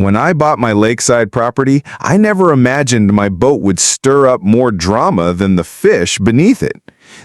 When I bought my lakeside property, I never imagined my boat would stir up more drama than the fish beneath it.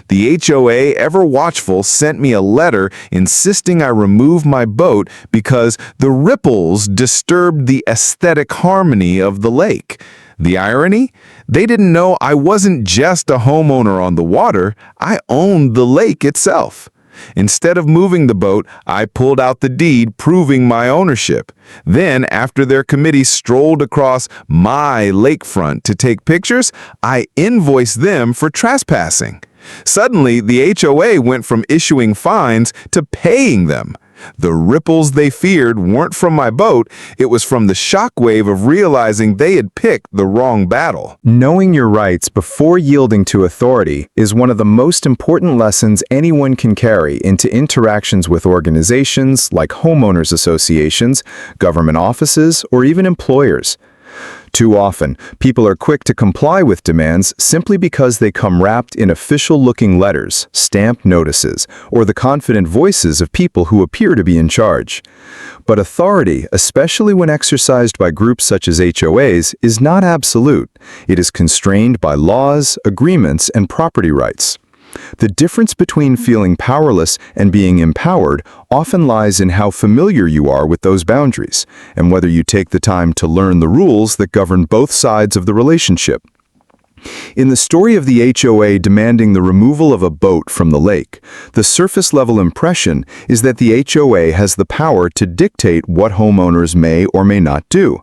The HOA, ever watchful, sent me a letter insisting I remove my boat because the ripples disturbed the aesthetic harmony of the lake. The irony? They didn't know I wasn't just a homeowner on the water, I owned the lake itself. Instead of moving the boat, I pulled out the deed proving my ownership. Then, after their committee strolled across my lakefront to take pictures, I invoiced them for trespassing. Suddenly, the HOA went from issuing fines to paying them. The ripples they feared weren't from my boat, it was from the shockwave of realizing they had picked the wrong battle. Knowing your rights before yielding to authority is one of the most important lessons anyone can carry into interactions with organizations like homeowners associations, government offices, or even employers. Too often, people are quick to comply with demands simply because they come wrapped in official-looking letters, stamped notices, or the confident voices of people who appear to be in charge. But authority, especially when exercised by groups such as HOAs, is not absolute. It is constrained by laws, agreements, and property rights. The difference between feeling powerless and being empowered often lies in how familiar you are with those boundaries, and whether you take the time to learn the rules that govern both sides of the relationship. In the story of the HOA demanding the removal of a boat from the lake, the surface-level impression is that the HOA has the power to dictate what homeowners may or may not do.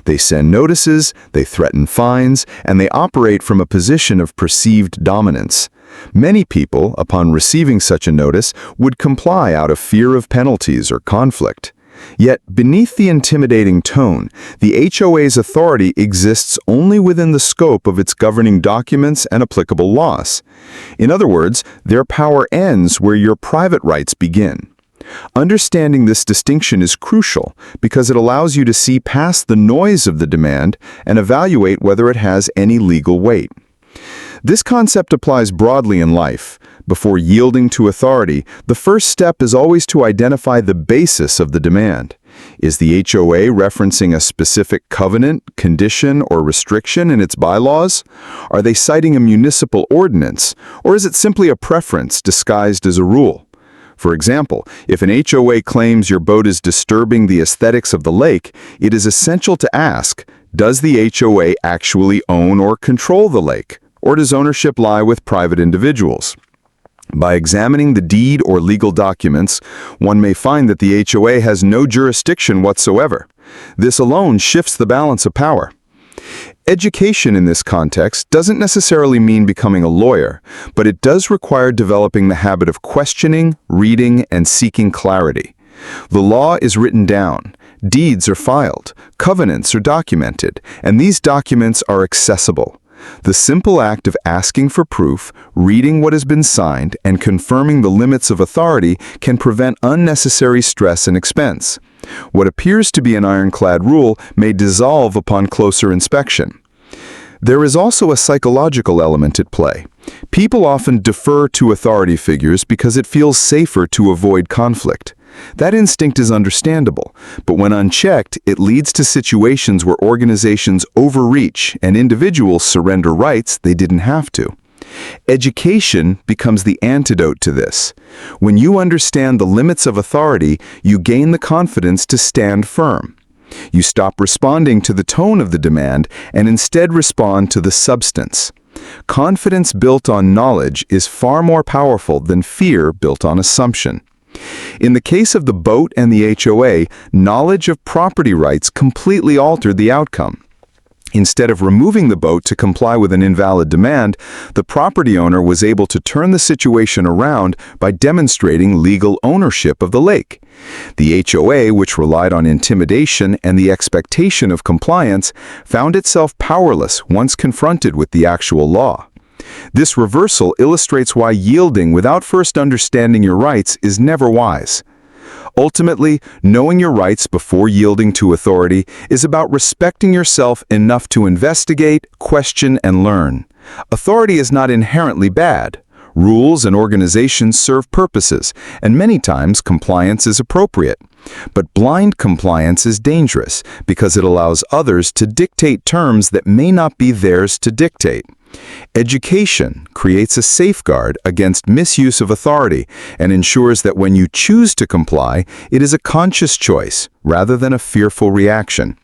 They send notices, they threaten fines, and they operate from a position of perceived dominance. Many people, upon receiving such a notice, would comply out of fear of penalties or conflict. Yet, beneath the intimidating tone, the HOA's authority exists only within the scope of its governing documents and applicable laws. In other words, their power ends where your private rights begin. Understanding this distinction is crucial because it allows you to see past the noise of the demand and evaluate whether it has any legal weight. This concept applies broadly in life. Before yielding to authority, the first step is always to identify the basis of the demand. Is the HOA referencing a specific covenant, condition, or restriction in its bylaws? Are they citing a municipal ordinance, or is it simply a preference disguised as a rule? For example, if an HOA claims your boat is disturbing the aesthetics of the lake, it is essential to ask, does the HOA actually own or control the lake? Or does ownership lie with private individuals? By examining the deed or legal documents, one may find that the HOA has no jurisdiction whatsoever. This alone shifts the balance of power. Education in this context doesn't necessarily mean becoming a lawyer, but it does require developing the habit of questioning, reading, and seeking clarity. The law is written down, deeds are filed, covenants are documented, and these documents are accessible. The simple act of asking for proof, reading what has been signed, and confirming the limits of authority can prevent unnecessary stress and expense. What appears to be an ironclad rule may dissolve upon closer inspection. There is also a psychological element at play. People often defer to authority figures because it feels safer to avoid conflict. That instinct is understandable, but when unchecked, it leads to situations where organizations overreach and individuals surrender rights they didn't have to. Education becomes the antidote to this. When you understand the limits of authority, you gain the confidence to stand firm. You stop responding to the tone of the demand and instead respond to the substance. Confidence built on knowledge is far more powerful than fear built on assumption. In the case of the boat and the HOA, knowledge of property rights completely altered the outcome. Instead of removing the boat to comply with an invalid demand, the property owner was able to turn the situation around by demonstrating legal ownership of the lake. The HOA, which relied on intimidation and the expectation of compliance, found itself powerless once confronted with the actual law. This reversal illustrates why yielding without first understanding your rights is never wise. Ultimately, knowing your rights before yielding to authority is about respecting yourself enough to investigate, question, and learn. Authority is not inherently bad. Rules and organizations serve purposes, and many times compliance is appropriate. But blind compliance is dangerous because it allows others to dictate terms that may not be theirs to dictate. Education creates a safeguard against misuse of authority and ensures that when you choose to comply, it is a conscious choice rather than a fearful reaction.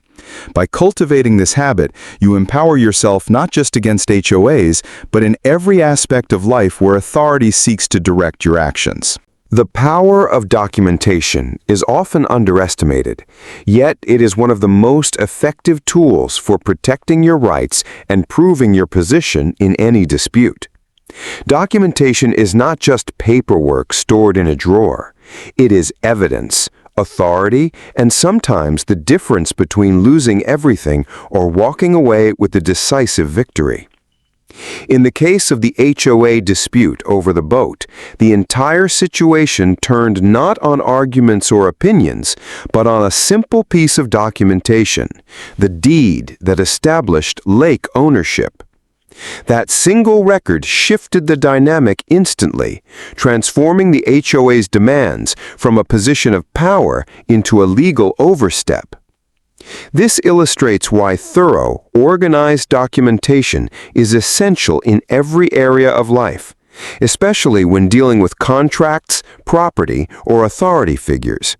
By cultivating this habit, you empower yourself not just against HOAs, but in every aspect of life where authority seeks to direct your actions. The power of documentation is often underestimated, yet it is one of the most effective tools for protecting your rights and proving your position in any dispute. Documentation is not just paperwork stored in a drawer. It is evidence, authority, and sometimes the difference between losing everything or walking away with a decisive victory. In the case of the HOA dispute over the boat, the entire situation turned not on arguments or opinions, but on a simple piece of documentation, the deed that established lake ownership. That single record shifted the dynamic instantly, transforming the HOA's demands from a position of power into a legal overstep. This illustrates why thorough, organized documentation is essential in every area of life, especially when dealing with contracts, property, or authority figures.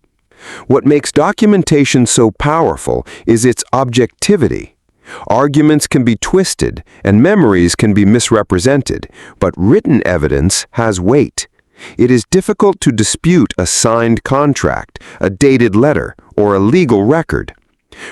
What makes documentation so powerful is its objectivity. Arguments can be twisted and memories can be misrepresented, but written evidence has weight. It is difficult to dispute a signed contract, a dated letter, or a legal record.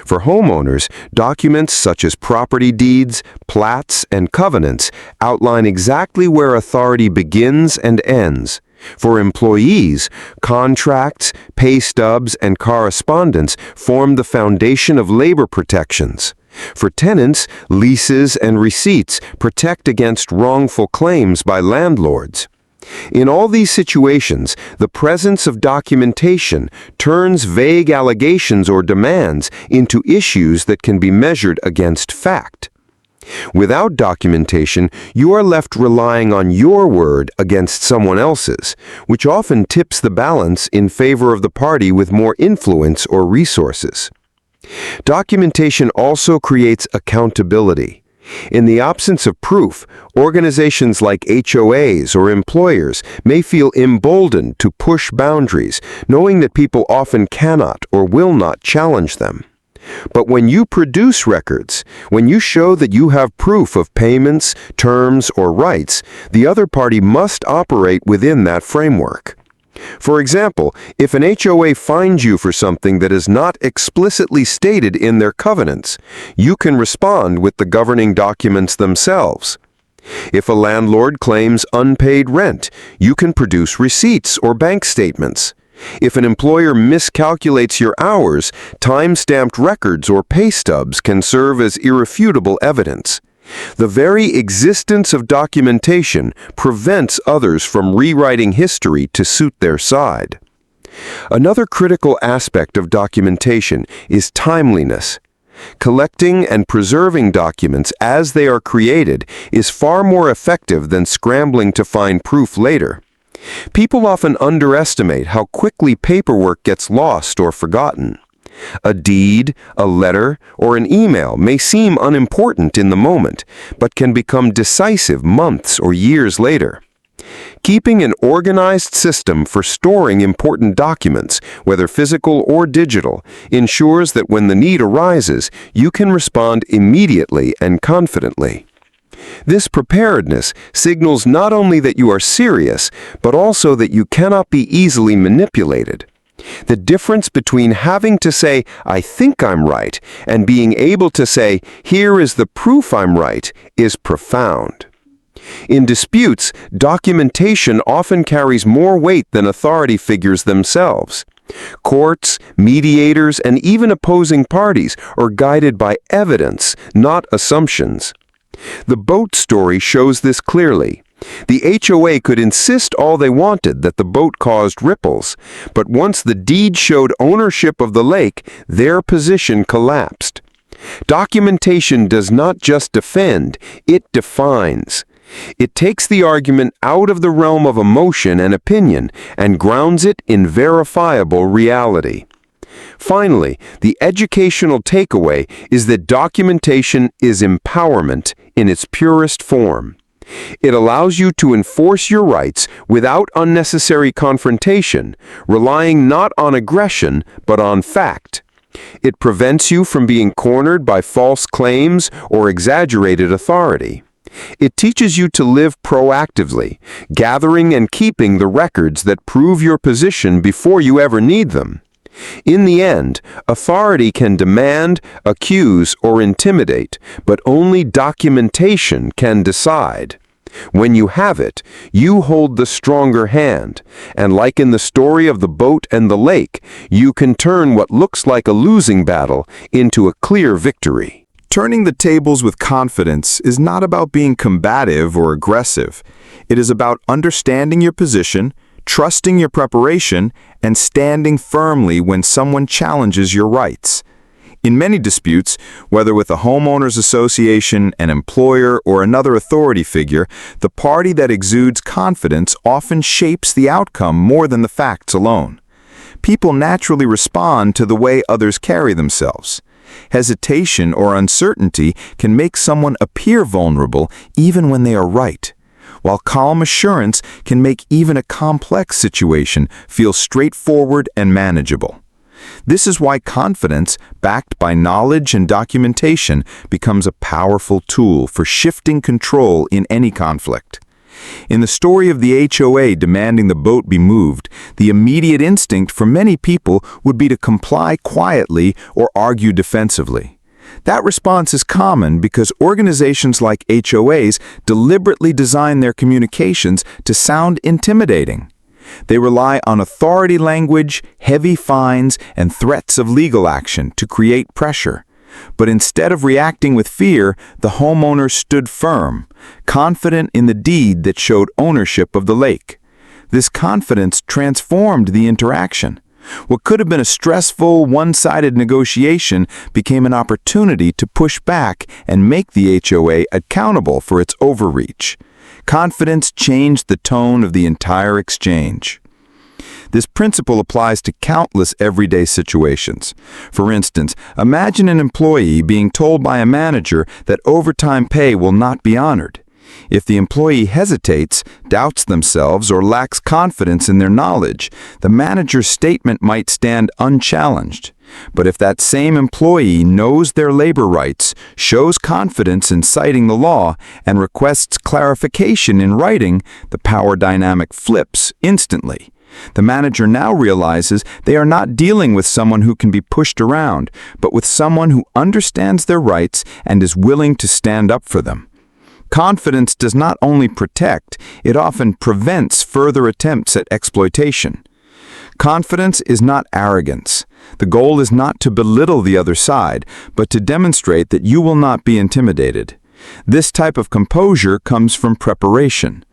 For homeowners, documents such as property deeds, plats, and covenants outline exactly where authority begins and ends. For employees, contracts, pay stubs, and correspondence form the foundation of labor protections. For tenants, leases and receipts protect against wrongful claims by landlords. In all these situations, the presence of documentation turns vague allegations or demands into issues that can be measured against fact. Without documentation, you are left relying on your word against someone else's, which often tips the balance in favor of the party with more influence or resources. Documentation also creates accountability. In the absence of proof, organizations like HOAs or employers may feel emboldened to push boundaries, knowing that people often cannot or will not challenge them. But when you produce records, when you show that you have proof of payments, terms, or rights, the other party must operate within that framework. For example, if an HOA fines you for something that is not explicitly stated in their covenants, you can respond with the governing documents themselves. If a landlord claims unpaid rent, you can produce receipts or bank statements. If an employer miscalculates your hours, time-stamped records or pay stubs can serve as irrefutable evidence. The very existence of documentation prevents others from rewriting history to suit their side. Another critical aspect of documentation is timeliness. Collecting and preserving documents as they are created is far more effective than scrambling to find proof later. People often underestimate how quickly paperwork gets lost or forgotten. A deed, a letter, or an email may seem unimportant in the moment, but can become decisive months or years later. Keeping an organized system for storing important documents, whether physical or digital, ensures that when the need arises, you can respond immediately and confidently. This preparedness signals not only that you are serious, but also that you cannot be easily manipulated. The difference between having to say, "I think I'm right," and being able to say, "Here is the proof I'm right," is profound. In disputes, documentation often carries more weight than authority figures themselves. Courts, mediators, and even opposing parties are guided by evidence, not assumptions. The boat story shows this clearly. The HOA could insist all they wanted that the boat caused ripples, but once the deed showed ownership of the lake, their position collapsed. Documentation does not just defend, it defines. It takes the argument out of the realm of emotion and opinion and grounds it in verifiable reality. Finally, the educational takeaway is that documentation is empowerment in its purest form. It allows you to enforce your rights without unnecessary confrontation, relying not on aggression but on fact. It prevents you from being cornered by false claims or exaggerated authority. It teaches you to live proactively, gathering and keeping the records that prove your position before you ever need them. In the end, authority can demand, accuse, or intimidate, but only documentation can decide. When you have it, you hold the stronger hand, and like in the story of the boat and the lake, you can turn what looks like a losing battle into a clear victory. Turning the tables with confidence is not about being combative or aggressive. It is about understanding your position, trusting your preparation, and standing firmly when someone challenges your rights. In many disputes, whether with a homeowners association, an employer, or another authority figure, the party that exudes confidence often shapes the outcome more than the facts alone. People naturally respond to the way others carry themselves. Hesitation or uncertainty can make someone appear vulnerable even when they are right, while calm assurance can make even a complex situation feel straightforward and manageable. This is why confidence, backed by knowledge and documentation, becomes a powerful tool for shifting control in any conflict. In the story of the HOA demanding the boat be moved, the immediate instinct for many people would be to comply quietly or argue defensively. That response is common because organizations like HOAs deliberately design their communications to sound intimidating. They rely on authority language, heavy fines, and threats of legal action to create pressure. But instead of reacting with fear, the homeowner stood firm, confident in the deed that showed ownership of the lake. This confidence transformed the interaction. What could have been a stressful, one-sided negotiation became an opportunity to push back and make the HOA accountable for its overreach. Confidence changed the tone of the entire exchange. This principle applies to countless everyday situations. For instance, imagine an employee being told by a manager that overtime pay will not be honored. If the employee hesitates, doubts themselves, or lacks confidence in their knowledge, the manager's statement might stand unchallenged. But if that same employee knows their labor rights, shows confidence in citing the law, and requests clarification in writing, the power dynamic flips instantly. The manager now realizes they are not dealing with someone who can be pushed around, but with someone who understands their rights and is willing to stand up for them. Confidence does not only protect, it often prevents further attempts at exploitation. Confidence is not arrogance. The goal is not to belittle the other side, but to demonstrate that you will not be intimidated. This type of composure comes from preparation.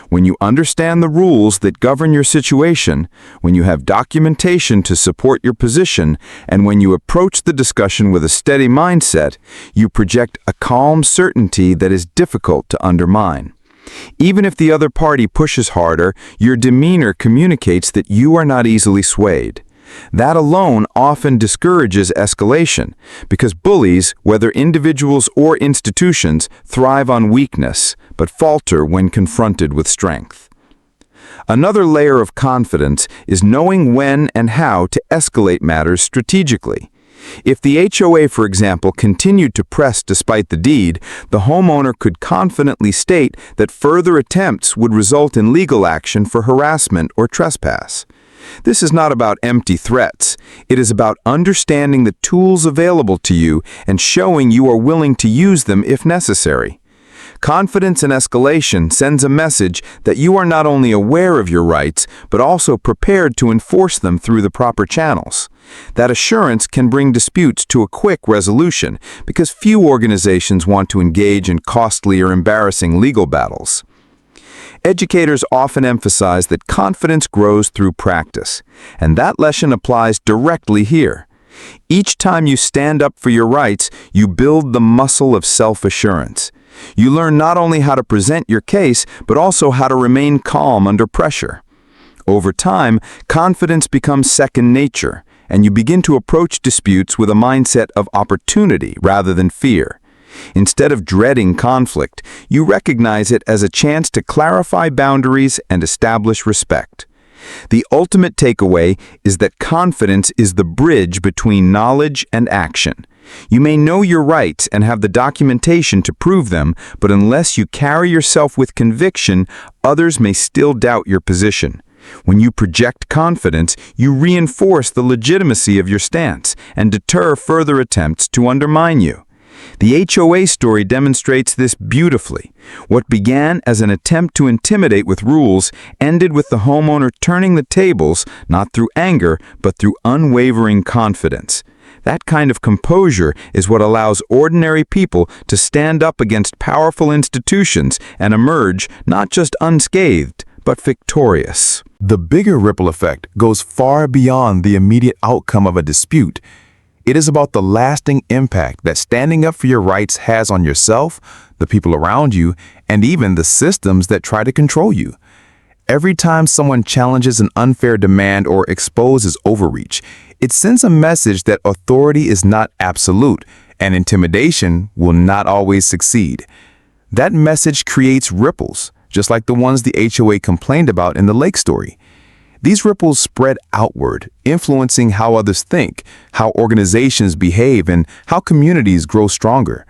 When you understand the rules that govern your situation, when you have documentation to support your position, and when you approach the discussion with a steady mindset, you project a calm certainty that is difficult to undermine. Even if the other party pushes harder, your demeanor communicates that you are not easily swayed. That alone often discourages escalation, because bullies, whether individuals or institutions, thrive on weakness, but falter when confronted with strength. Another layer of confidence is knowing when and how to escalate matters strategically. If the HOA, for example, continued to press despite the deed, the homeowner could confidently state that further attempts would result in legal action for harassment or trespass. This is not about empty threats. It is about understanding the tools available to you and showing you are willing to use them if necessary. Confidence in escalation sends a message that you are not only aware of your rights, but also prepared to enforce them through the proper channels. That assurance can bring disputes to a quick resolution, because few organizations want to engage in costly or embarrassing legal battles. Educators often emphasize that confidence grows through practice, and that lesson applies directly here. Each time you stand up for your rights, you build the muscle of self-assurance. You learn not only how to present your case, but also how to remain calm under pressure. Over time, confidence becomes second nature, and you begin to approach disputes with a mindset of opportunity rather than fear. Instead of dreading conflict, you recognize it as a chance to clarify boundaries and establish respect. The ultimate takeaway is that confidence is the bridge between knowledge and action. You may know your rights and have the documentation to prove them, but unless you carry yourself with conviction, others may still doubt your position. When you project confidence, you reinforce the legitimacy of your stance and deter further attempts to undermine you. The HOA story demonstrates this beautifully. What began as an attempt to intimidate with rules ended with the homeowner turning the tables, not through anger, but through unwavering confidence. That kind of composure is what allows ordinary people to stand up against powerful institutions and emerge not just unscathed, but victorious. The bigger ripple effect goes far beyond the immediate outcome of a dispute. It is about the lasting impact that standing up for your rights has on yourself, the people around you, and even the systems that try to control you. Every time someone challenges an unfair demand or exposes overreach, it sends a message that authority is not absolute, and intimidation will not always succeed. That message creates ripples, just like the ones the HOA complained about in the lake story. These ripples spread outward, influencing how others think, how organizations behave, and how communities grow stronger.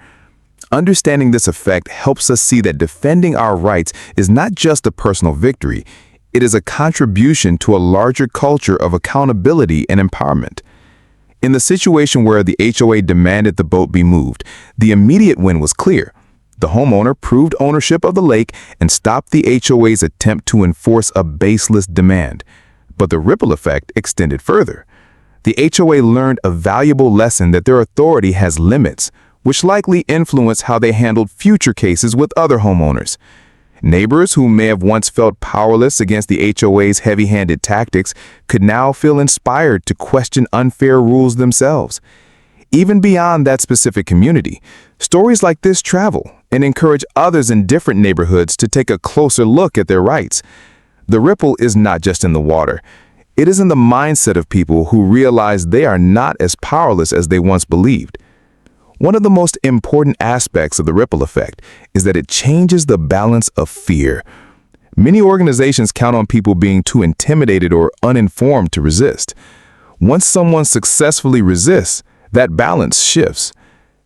Understanding this effect helps us see that defending our rights is not just a personal victory, it is a contribution to a larger culture of accountability and empowerment. In the situation where the HOA demanded the boat be moved, the immediate win was clear. The homeowner proved ownership of the lake and stopped the HOA's attempt to enforce a baseless demand. But the ripple effect extended further. The HOA learned a valuable lesson that their authority has limits, which likely influenced how they handled future cases with other homeowners. Neighbors who may have once felt powerless against the HOA's heavy-handed tactics could now feel inspired to question unfair rules themselves. Even beyond that specific community, stories like this travel and encourage others in different neighborhoods to take a closer look at their rights. The ripple is not just in the water. It is in the mindset of people who realize they are not as powerless as they once believed. One of the most important aspects of the ripple effect is that it changes the balance of fear. Many organizations count on people being too intimidated or uninformed to resist. Once someone successfully resists, that balance shifts.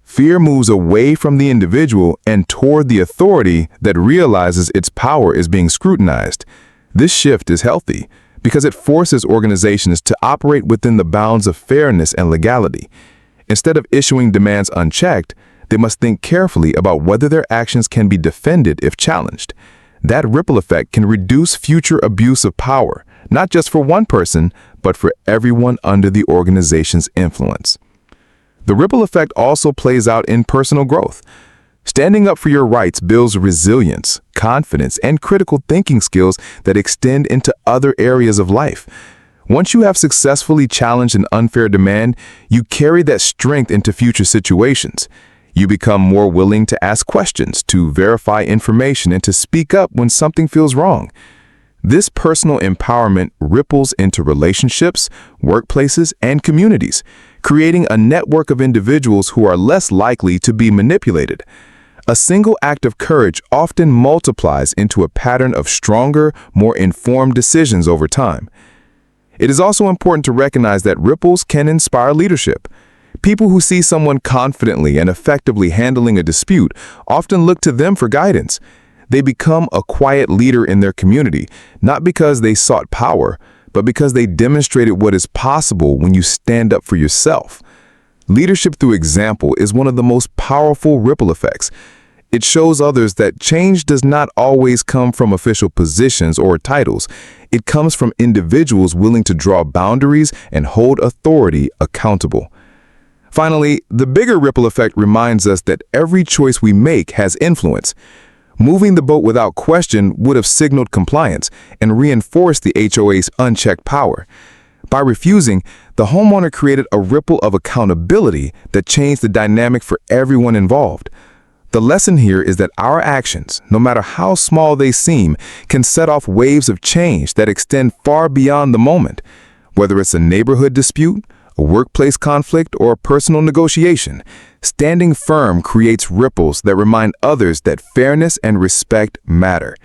Fear moves away from the individual and toward the authority that realizes its power is being scrutinized. This shift is healthy because it forces organizations to operate within the bounds of fairness and legality. Instead of issuing demands unchecked, they must think carefully about whether their actions can be defended if challenged. That ripple effect can reduce future abuse of power, not just for one person, but for everyone under the organization's influence. The ripple effect also plays out in personal growth. Standing up for your rights builds resilience, confidence, and critical thinking skills that extend into other areas of life. Once you have successfully challenged an unfair demand, you carry that strength into future situations. You become more willing to ask questions, to verify information, and to speak up when something feels wrong. This personal empowerment ripples into relationships, workplaces, and communities, creating a network of individuals who are less likely to be manipulated. A single act of courage often multiplies into a pattern of stronger, more informed decisions over time. It is also important to recognize that ripples can inspire leadership. People who see someone confidently and effectively handling a dispute often look to them for guidance. They become a quiet leader in their community, not because they sought power, but because they demonstrated what is possible when you stand up for yourself. Leadership through example is one of the most powerful ripple effects. It shows others that change does not always come from official positions or titles. It comes from individuals willing to draw boundaries and hold authority accountable. Finally, the bigger ripple effect reminds us that every choice we make has influence. Moving the boat without question would have signaled compliance and reinforced the HOA's unchecked power. By refusing, the homeowner created a ripple of accountability that changed the dynamic for everyone involved. The lesson here is that our actions, no matter how small they seem, can set off waves of change that extend far beyond the moment. Whether it's a neighborhood dispute, a workplace conflict, or a personal negotiation, standing firm creates ripples that remind others that fairness and respect matter.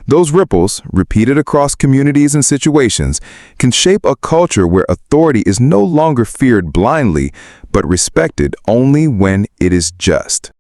Those ripples, repeated across communities and situations, can shape a culture where authority is no longer feared blindly, but respected only when it is just.